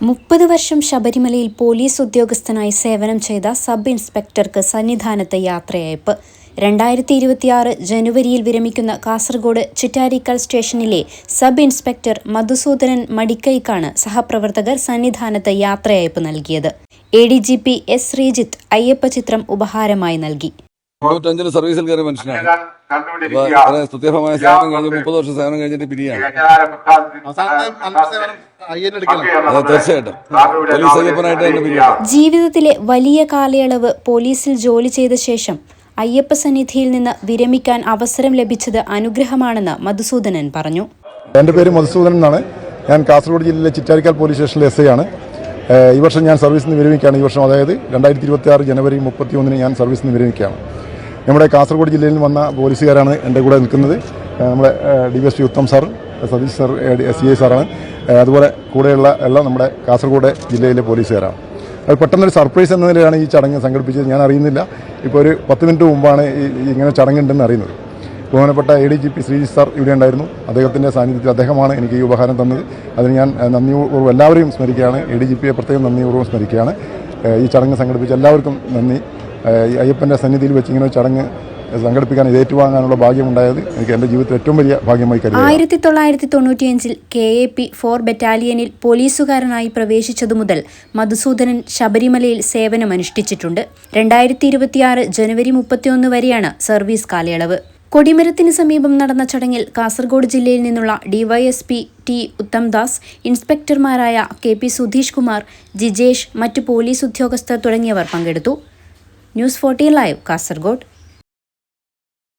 30 വർഷം ശബരിമലയിൽ പോലീസ് ഉദ്യോഗസ്ഥനായി സേവനം ചെയ്ത സബ് ഇൻസ്പെക്ടർക്ക് സന്നിധാനത്ത് യാത്രയയപ്പ്. 2026 ജനുവരിയിൽ വിരമിക്കുന്ന കാസർഗോഡ് ചിറ്റാരിക്കൽ സ്റ്റേഷനിലെ സബ് ഇൻസ്പെക്ടർ മധുസൂദനൻ മടിക്കൈക്കാണ് സഹപ്രവർത്തകർ സന്നിധാനത്ത് യാത്രയയപ്പ് നൽകിയത്. ADGP S. ശ്രീജിത്ത് അയ്യപ്പ ചിത്രം ഉപഹാരമായി നൽകി. 95 സർവീസിൽ കയറിയ മനുഷ്യനാണ്. സ്തുത്യർഹമായ സേവനം കഴിഞ്ഞ് 30 വർഷം സേവനം കഴിഞ്ഞിട്ട് പിരിയാണ്. തീർച്ചയായിട്ടും പോലീസ് അയ്യപ്പനായിട്ട് തന്നെ പിരിയാണ്. ജീവിതത്തിലെ വലിയ കാലയളവ് പോലീസിൽ ജോലി ചെയ്ത ശേഷം അയ്യപ്പ സന്നിധിയിൽ നിന്ന് വിരമിക്കാൻ അവസരം ലഭിച്ചത് അനുഗ്രഹമാണെന്ന് മധുസൂദനൻ പറഞ്ഞു. എൻ്റെ പേര് മധുസൂദനൻ എന്നാണ്. ഞാൻ കാസർഗോഡ് ജില്ലയിലെ ചിറ്റാരിക്കൽ പോലീസ് സ്റ്റേഷനിലെ SI ആണ്. ഈ വർഷം ഞാൻ സർവീസിൽ നിന്ന് വിരമിക്കുകയാണ്. ഈ വർഷം അതായത് 2026 ജനുവരി 31 ഞാൻ സർവീസിൽ നിന്ന് വിരമിക്കുകയാണ്. നമ്മുടെ കാസർഗോഡ് ജില്ലയിൽ നിന്ന് വന്ന പോലീസുകാരാണ് എൻ്റെ കൂടെ നിൽക്കുന്നത്. നമ്മുടെ DSP Uttam sir, Satheesh sir, CI സാറാണ്. അതുപോലെ കൂടെയുള്ള എല്ലാം നമ്മുടെ കാസർഗോഡ് ജില്ലയിലെ പോലീസുകാരാണ്. അത് പെട്ടെന്നൊരു സർപ്രൈസ് എന്ന നിലയിലാണ് ഈ ചടങ്ങ് സംഘടിപ്പിച്ചത്. ഞാൻ അറിയുന്നില്ല. ഇപ്പോൾ ഒരു 10 മിനിറ്റ് മുമ്പാണ് ഇങ്ങനെ ചടങ്ങുണ്ടെന്ന് അറിയുന്നത്. ബഹുമാനപ്പെട്ട ADGP ശ്രീജിത്ത് സാർ ഇവിടെ ഉണ്ടായിരുന്നു. അദ്ദേഹത്തിൻ്റെ സാന്നിധ്യത്തിൽ അദ്ദേഹമാണ് എനിക്ക് ഈ ഉപഹാരം തന്നത്. അതിന് ഞാൻ നന്ദിപൂർവ്വം എല്ലാവരെയും സ്മരിക്കുകയാണ്. ADGPയെ പ്രത്യേകം നന്ദിപൂർവ്വം സ്മരിക്കുകയാണ്. ഈ ചടങ്ങ് സംഘടിപ്പിച്ച എല്ലാവർക്കും നന്ദി. ഈ അയ്യപ്പൻ്റെ സന്നിധിയിൽ വെച്ച് ഇങ്ങനെ സംഘടിപ്പിക്കാൻ ഇത് ഏറ്റുവാങ്ങാനുള്ള ഭാഗ്യമുണ്ടായത് എനിക്ക് എൻ്റെ ജീവിതത്തിൽ ഏറ്റവും വലിയ ഭാഗ്യമായി കരുതുന്നു. 1995 KAP 4 ബറ്റാലിയനിൽ പോലീസുകാരനായി പ്രവേശിച്ചതു മുതൽ മധുസൂദനൻ ശബരിമലയിൽ സേവനമനുഷ്ഠിച്ചിട്ടുണ്ട്. 2026 ജനുവരി 31 വരെയാണ് സർവീസ് കാലയളവ്. കൊടിമരത്തിന് സമീപം നടന്ന ചടങ്ങിൽ കാസർഗോഡ് ജില്ലയിൽ നിന്നുള്ള DYSP T. Uthamdas, ഇൻസ്പെക്ടർമാരായ KP Sudheesh Kumar, Jijesh, മറ്റു പോലീസ് ഉദ്യോഗസ്ഥർ തുടങ്ങിയവർ പങ്കെടുത്തു. News 14 live, Kasaragod.